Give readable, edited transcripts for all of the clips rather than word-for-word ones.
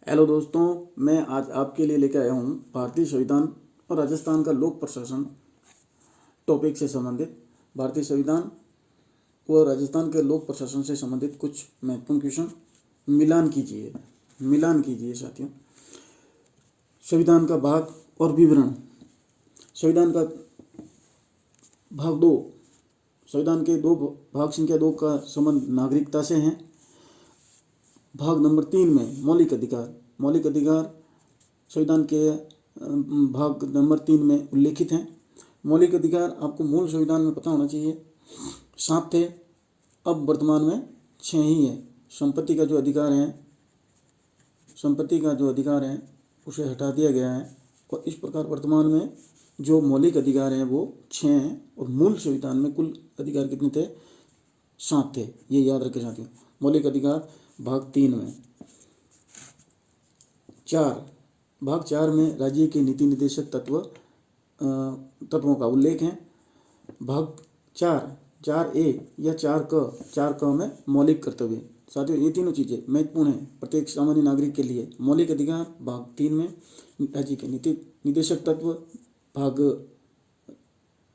Hello दोस्तों, मैं आज आपके लिए लेकर आया हूँ भारतीय संविधान और राजस्थान का लोक प्रशासन टॉपिक से संबंधित। भारतीय संविधान व राजस्थान के लोक प्रशासन से संबंधित कुछ महत्वपूर्ण क्वेश्चन। मिलान कीजिए साथियों। संविधान का भाग और विवरण। संविधान का भाग 2। संविधान के भाग संख्या 2 का संबंध नागरिकता से है। भाग नंबर 3 में मौलिक अधिकार संविधान के भाग नंबर 3 में उल्लेखित हैं। मौलिक अधिकार आपको मूल संविधान में पता होना चाहिए, 7 थे, अब वर्तमान में 6 ही है। संपत्ति का जो अधिकार है उसे हटा दिया गया है और इस प्रकार वर्तमान में जो मौलिक अधिकार हैं वो 6 हैं और मूल संविधान में कुल अधिकार कितने थे? 7 थे। ये याद रखें साथियों। मौलिक अधिकार भाग 3 में 4। भाग 4 में राज्य के नीति निर्देशक तत्वों का उल्लेख है। भाग 4A या 4क में मौलिक कर्तव्य। साथियों, ये तीनों चीज़ें महत्वपूर्ण हैं प्रत्येक सामान्य नागरिक के लिए। मौलिक अधिकार भाग 3 में, राज्य के नीति निर्देशक तत्व भाग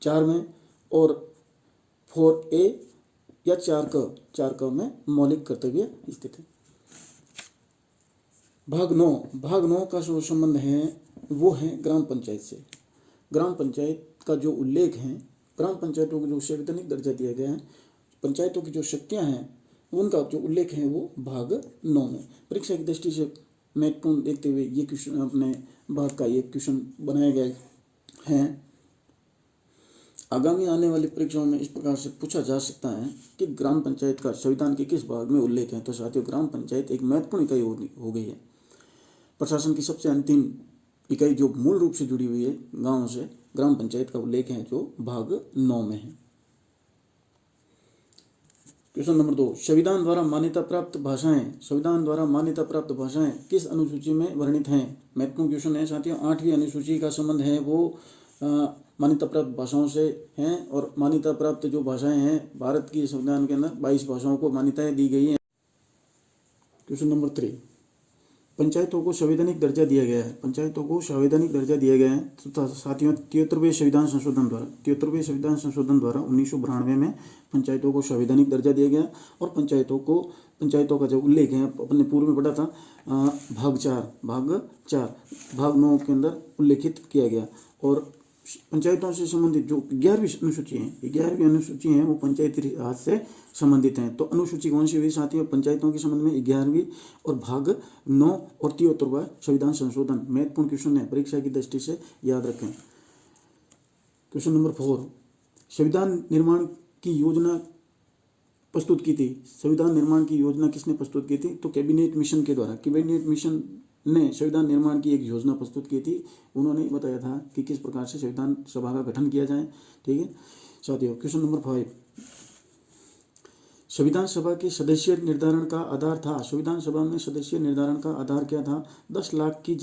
4 में और 4A या 4क में मौलिक कर्तव्य स्थित है। भाग 9 का जो संबंध है वो है ग्राम पंचायत से। ग्राम पंचायत का जो उल्लेख है, ग्राम पंचायतों को जो संवैधानिक दर्जा दिया गया है, पंचायतों की जो शक्तियां हैं उनका जो उल्लेख है वो भाग 9 में। परीक्षा की दृष्टि से महत्वपूर्ण देखते हुए ये क्वेश्चन अपने भाग का ये क्वेश्चन बनाए गए हैं। आगामी आने वाली परीक्षाओं में इस प्रकार से पूछा जा सकता है कि ग्राम पंचायत का संविधान के किस भाग में उल्लेख है। तो साथियों, ग्राम पंचायत एक महत्वपूर्ण इकाई हो गई है। प्रशासन की सबसे अंतिम इकाई जो मूल रूप से जुड़ी हुई है गांवों से, ग्राम पंचायत का उल्लेख है जो भाग 9 में है। क्वेश्चन नंबर 2, संविधान द्वारा मान्यता प्राप्त भाषाएं किस अनुसूची में वर्णित हैं? महत्वपूर्ण क्वेश्चन है साथियों। 8वीं अनुसूची का संबंध है वो मान्यता प्राप्त भाषाओं से हैं और मान्यता प्राप्त जो भाषाएं हैं, भारत की संविधान के अंदर 22 भाषाओं को मान्यताएं दी गई हैं। क्वेश्चन नंबर 3, पंचायतों को संवैधानिक दर्जा दिया गया है। तो साथियों, 73वें संविधान संशोधन द्वारा 1992 में पंचायतों को संवैधानिक दर्जा दिया गया और पंचायतों का जो उल्लेख है अपने पूर्व में पढ़ा था भाग 9 के अंदर उल्लेखित किया गया। और पंचायतों से संबंधित जो 11वीं अनुसूची है वो पंचायती राज से संबंधित हैं। तो अनुसूची कौन सी हुई साथियों? पंचायतों के संबंध में 11वीं और भाग 9 और 73वां संविधान संशोधन। महत्वपूर्ण क्वेश्चन है, परीक्षा की दृष्टि से याद रखें। क्वेश्चन नंबर 4, संविधान निर्माण की योजना प्रस्तुत की थी। संविधान निर्माण की योजना किसने प्रस्तुत की थी? तो कैबिनेट मिशन के द्वारा। कैबिनेट मिशन ने संविधान निर्माण की एक योजना प्रस्तुत की थी। उन्होंने बताया था कि किस प्रकार से संविधान सभा का गठन किया जाए। ठीक है साथियों। क्वेश्चन नंबर 5, संविधान सभा के सदस्य निर्धारण का आधार था। संविधान सभा में सदस्य निर्धारण का आधार क्या था? 10 लाख की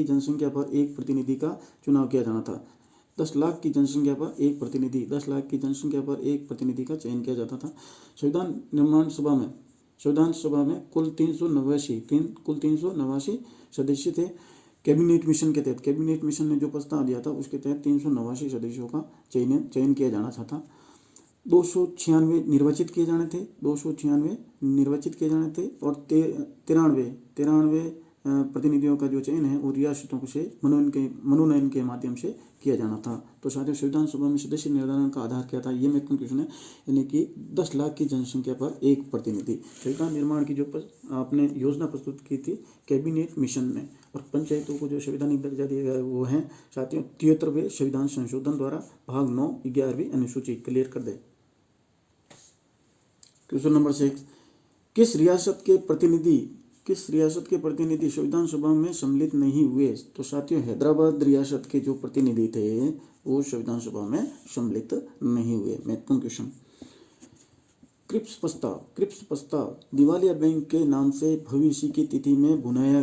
जनसंख्या पर एक प्रतिनिधि का चुनाव किया जाना था। 10 लाख की जनसंख्या पर एक प्रतिनिधि का चयन किया जाता था। संविधान सभा में कुल 389 सदस्य थे। कैबिनेट मिशन ने जो प्रस्ताव दिया था उसके तहत 389 सदस्यों का चयन किया जाना था। 296 निर्वाचित किए जाने थे और 93 प्रतिनिधियों का जो चयन है वो रियासतों से मनोनयन के माध्यम से किया जाना था। तो साथियों, संविधान सभा में सदस्य निर्धारण का आधार क्या था? ये महत्वपूर्ण क्वेश्चन है। यानी कि 10 लाख की जनसंख्या पर एक प्रतिनिधि। संविधान निर्माण की जो आपने योजना प्रस्तुत की थी कैबिनेट मिशन में। और पंचायतों को जो संवैधानिक दर्जा दिया गया है वो है साथियों 73वें संविधान संशोधन द्वारा भाग 9 11वीं अनुसूची। क्लियर कर दे। क्वेश्चन नंबर 6, किस रियासत के प्रतिनिधि संविधान सभा में सम्मिलित नहीं हुए? तो साथियों, हैदराबाद रियासत के जो प्रतिनिधि थे वो संविधान सभा में सम्मिलित नहीं हुए। महत्वपूर्ण क्वेश्चन। क्रिप्स प्रस्ताव दिवालिया बैंक के नाम से भविष्य की तिथि में भुनाया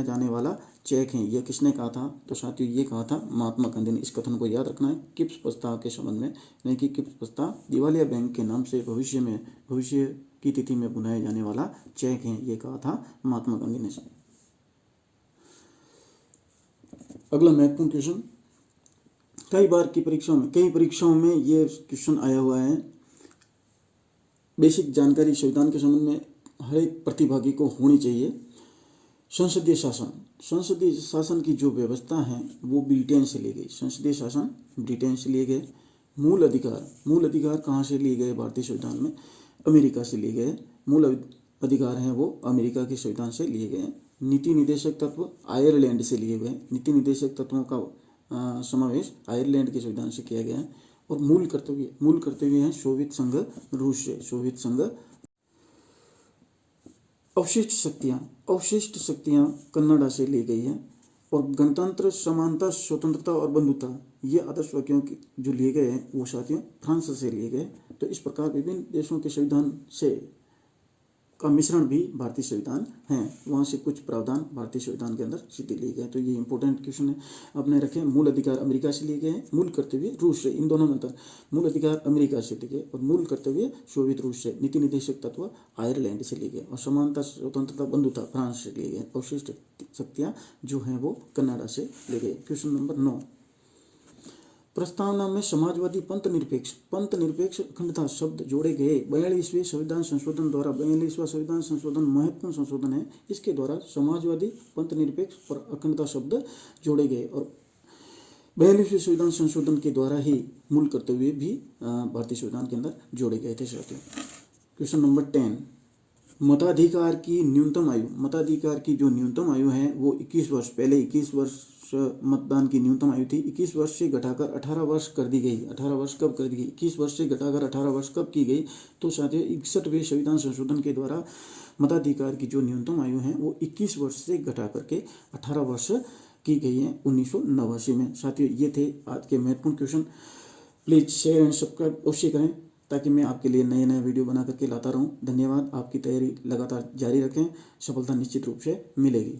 जाने वाला चेक है। यह किसने कहा था? तो साथियों, ये कहा था महात्मा गांधी ने। इस कथन को याद रखना है क्रिप्स प्रस्ताव के संबंध में। यानी कि क्रिप्स प्रस्ताव दिवालिया बैंक के नाम से भविष्य की तिथि में बुनाया जाने वाला चेक है, ये कहा था महात्मा गांधी ने। अगला महत्वपूर्ण क्वेश्चन, कई परीक्षाओं में ये क्वेश्चन आया हुआ है। बेसिक जानकारी संविधान के संबंध में हर एक प्रतिभागी को होनी चाहिए। संसदीय शासन की जो व्यवस्था है वो ब्रिटेन से ली गई। संसदीय शासन ब्रिटेन से लिए गए। मूल अधिकार कहाँ से लिए गए भारतीय संविधान में? अमेरिका से लिए गए। मूल अधिकार हैं वो अमेरिका के संविधान से लिए गए। नीति निर्देशक तत्व आयरलैंड से लिए गए। नीति निर्देशक तत्वों का समावेश आयरलैंड के संविधान से किया गया है। और मूल कर्तव्य हैं सोवियत संघ रूस से। अवशिष्ट शक्तियाँ कनाडा से ली गई हैं। और गणतंत्र, समानता, स्वतंत्रता और बंधुता, ये आदर्श वाक्यों के जो लिए गए हैं वो साथियों फ्रांस से लिए गए। तो इस प्रकार विभिन्न देशों के संविधान से का मिश्रण भी भारतीय संविधान है। वहाँ से कुछ प्रावधान भारतीय संविधान के अंदर सीधे लिए गए। तो ये इंपॉर्टेंट क्वेश्चन है, आपने रखे। मूल अधिकार अमेरिका से लिए गए हैं, मूल कर्तव्य रूस से। इन दोनों में अंतर, मूल अधिकार अमेरिका से लिए गए और मूल कर्तव्य सोवियत रूस से। नीति निर्देशक तत्व आयरलैंड से लिए गए और समानता, स्वतंत्रता, बंधुता फ्रांस से लिए गए। अवशिष्ट शक्तियाँ जो हैं वो कनाडा से लिए गए। क्वेश्चन नंबर 9, प्रस्तावना में समाजवादी पंथ निरपेक्ष अखंडता शब्द जोड़े गए। 42वें संविधान संशोधन द्वारा 42वां संविधान संशोधन महत्वपूर्ण संशोधन है। इसके द्वारा समाजवादी पंथ निरपेक्ष और अखंडता शब्द जोड़े गए और 42वें संविधान संशोधन के द्वारा ही मूल कर्तव्य भी भारतीय संविधान के अंदर जोड़े गए थे साथियों। क्वेश्चन नंबर 10, मताधिकार की जो न्यूनतम आयु है वो 21 वर्ष। पहले 21 वर्ष मतदान की न्यूनतम आयु थी। 21 वर्ष से घटाकर 18 वर्ष कर दी गई। 18 वर्ष कब कर दी गई? 21 वर्ष से घटाकर 18 वर्ष कब की गई? तो साथियों 61वें संविधान संशोधन के द्वारा मताधिकार की जो न्यूनतम आयु है वो 21 वर्ष से घटा करके 18 वर्ष की गई है 1989 में। साथियों ये थे आज के महत्वपूर्ण question. Please share and subscribe अवश्य करें ताकि मैं आपके लिए नए वीडियो बना करके लाता रहूं। धन्यवाद। आपकी तैयारी लगातार जारी रखें, सफलता निश्चित रूप से मिलेगी।